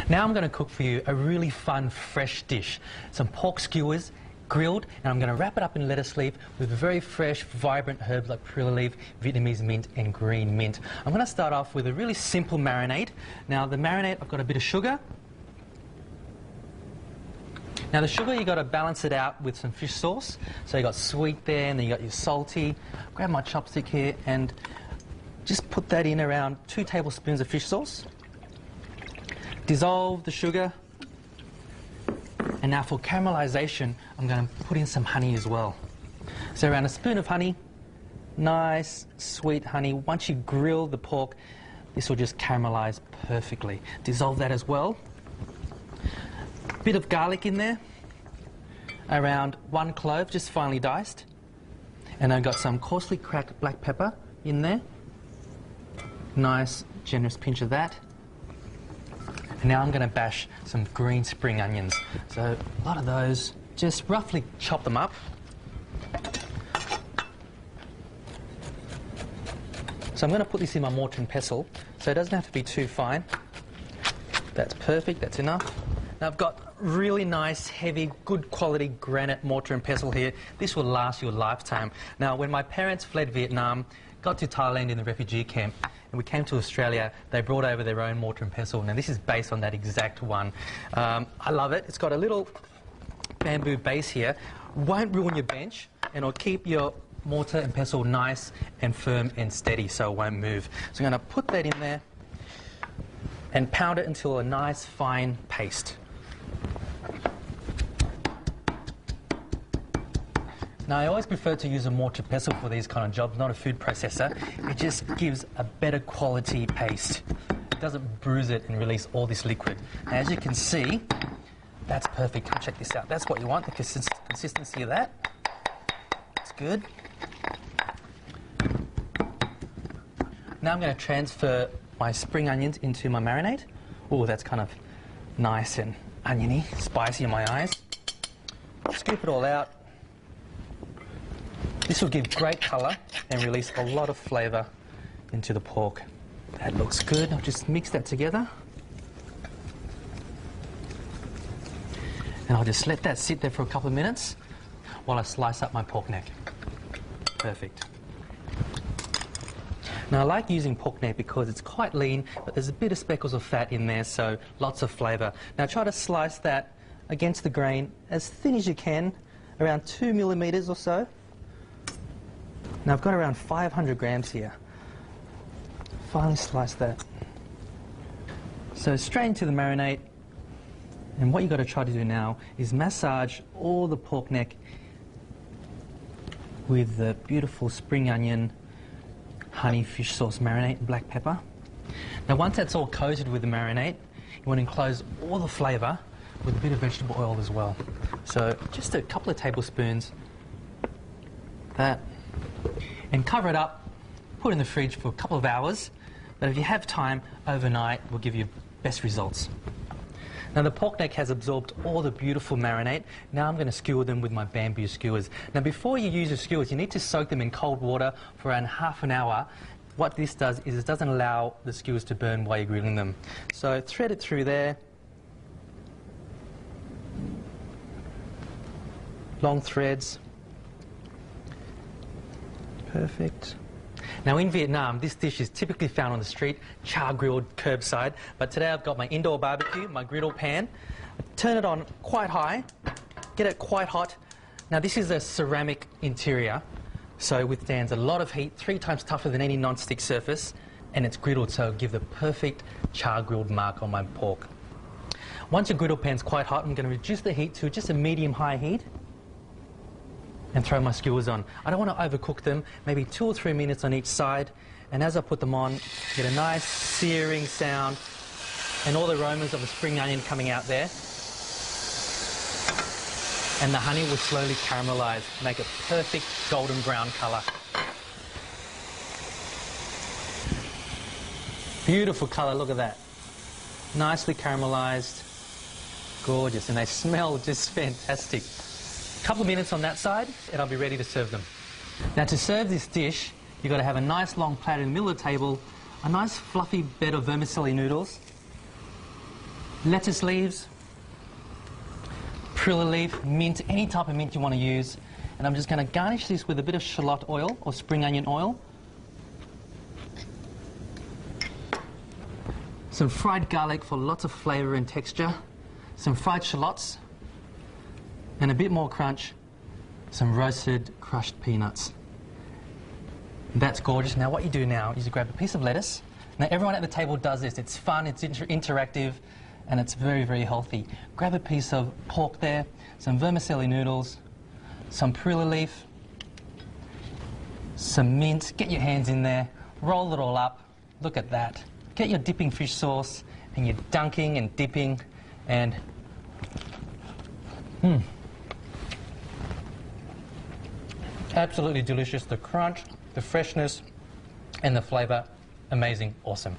Now I'm going to cook for you a really fun, fresh dish. Some pork skewers, grilled, and I'm going to wrap it up in lettuce leaf with very fresh, vibrant herbs like perilla leaf, Vietnamese mint, and green mint. I'm going to start off with a really simple marinade. Now the marinade, I've got a bit of sugar. Now the sugar, you've got to balance it out with some fish sauce. So you've got sweet there, and then you've got your salty. Grab my chopstick here and just put that in around 2 tablespoons of fish sauce. Dissolve the sugar. And now for caramelization, I'm going to put in some honey as well. So around a spoon of honey, nice, sweet honey. Once you grill the pork, this will just caramelize perfectly. Dissolve that as well. Bit of garlic in there, around 1 clove, just finely diced. And I've got some coarsely cracked black pepper in there. Nice, generous pinch of that. And now I'm going to bash some green spring onions. So a lot of those, just roughly chop them up. So I'm going to put this in my mortar and pestle, so it doesn't have to be too fine. That's perfect, that's enough. Now I've got really nice, heavy, good quality granite mortar and pestle here. This will last you a lifetime. Now when my parents fled Vietnam, got to Thailand in the refugee camp, and we came to Australia, they brought over their own mortar and pestle. Now this is based on that exact one. I love it. It's got a little bamboo base here. Won't ruin your bench, and it'll keep your mortar and pestle nice and firm and steady so it won't move. So I'm going to put that in there and pound it until a nice fine paste. Now, I always prefer to use a mortar pestle for these kind of jobs, not a food processor. It just gives a better quality paste. It doesn't bruise it and release all this liquid. Now, as you can see, that's perfect. Come check this out. That's what you want, the consistency of that. It's good. Now I'm going to transfer my spring onions into my marinade. Oh, that's kind of nice and oniony, spicy in my eyes. Scoop it all out. This will give great colour and release a lot of flavour into the pork. That looks good. I'll just mix that together. And I'll just let that sit there for a couple of minutes while I slice up my pork neck. Perfect. Now I like using pork neck because it's quite lean, but there's a bit of speckles of fat in there, so lots of flavour. Now try to slice that against the grain as thin as you can, around 2 millimetres or so. Now I've got around 500 grams here. Finely slice that. So straight into the marinade. And what you've got to try to do now is massage all the pork neck with the beautiful spring onion, honey fish sauce marinade, and black pepper. Now once that's all coated with the marinade, you want to enclose all the flavour with a bit of vegetable oil as well. So just a couple of tablespoons, that. And cover it up, put it in the fridge for a couple of hours. But if you have time, overnight will give you best results. Now the pork neck has absorbed all the beautiful marinade. Now I'm going to skewer them with my bamboo skewers. Now before you use your skewers, you need to soak them in cold water for around half an hour. What this does is it doesn't allow the skewers to burn while you're grilling them. So thread it through there. Long threads. Perfect. Now in Vietnam, this dish is typically found on the street, char grilled curbside, but today I've got my indoor barbecue, my griddle pan. Turn it on quite high, get it quite hot. Now this is a ceramic interior, so it withstands a lot of heat, 3 times tougher than any non-stick surface, and it's griddled, so it'll give the perfect char grilled mark on my pork. Once your griddle pan's quite hot, I'm going to reduce the heat to just a medium-high heat and throw my skewers on. I don't want to overcook them, maybe 2 or 3 minutes on each side. And as I put them on, get a nice searing sound and all the aromas of the spring onion coming out there. And the honey will slowly caramelise, make a perfect golden brown colour. Beautiful colour, look at that. Nicely caramelised, gorgeous, and they smell just fantastic. A couple of minutes on that side and I'll be ready to serve them. Now to serve this dish, you've got to have a nice long platter in the middle of the table, a nice fluffy bed of vermicelli noodles, lettuce leaves, perilla leaf, mint, any type of mint you want to use. And I'm just going to garnish this with a bit of shallot oil or spring onion oil. Some fried garlic for lots of flavour and texture. Some fried shallots. And a bit more crunch. Some roasted crushed peanuts. That's gorgeous. Now what you do now is you grab a piece of lettuce. Now everyone at the table does this. It's fun, it's interactive, and it's very, very healthy. Grab a piece of pork there, some vermicelli noodles, some perilla leaf, some mint. Get your hands in there, roll it all up. Look at that. Get your dipping fish sauce, and you're dunking and dipping, and absolutely delicious. The crunch, the freshness, and the flavour, amazing, awesome.